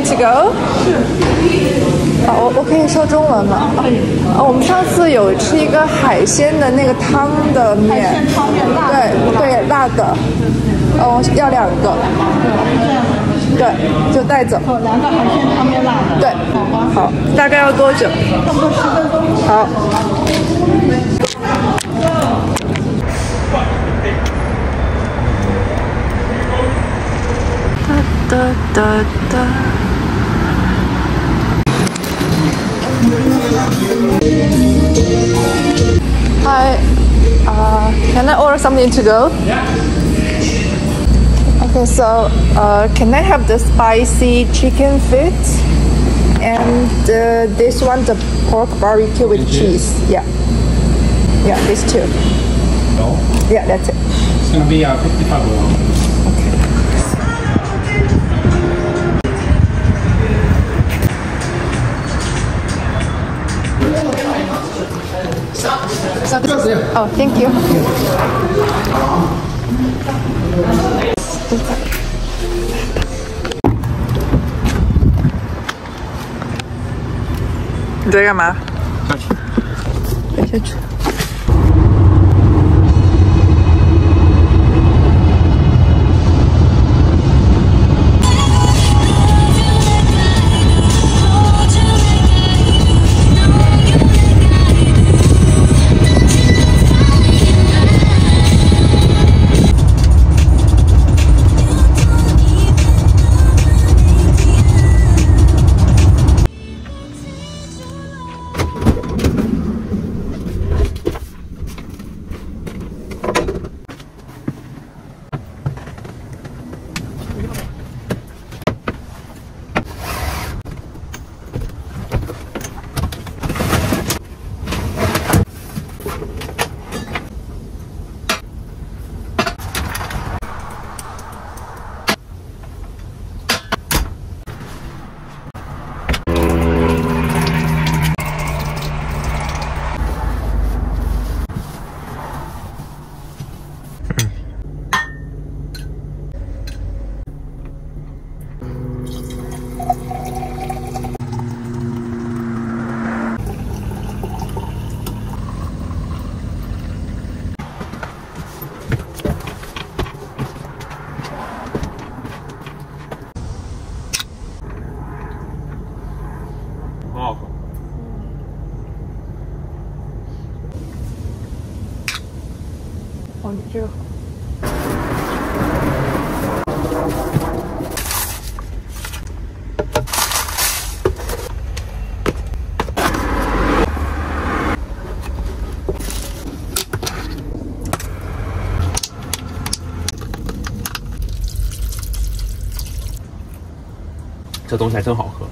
something to go？ 我可以说中文吗？我们上次有吃一个海鲜的那个汤的面，海鲜汤面辣的，对，辣的。要2个。对，就带走。2个海鲜汤面辣的。对，好，大概要多久？差不多10分钟。好。哒哒哒。Hi, can I order something to go? Yeah. Okay, so can I have the spicy chicken feet and this one, the pork barbecue with cheese? Yeah, these two. No? Yeah, that's it. It's gonna be 55 won. Oh, thank you.你在干嘛？下去。哦，你这个好。这东西还真好喝。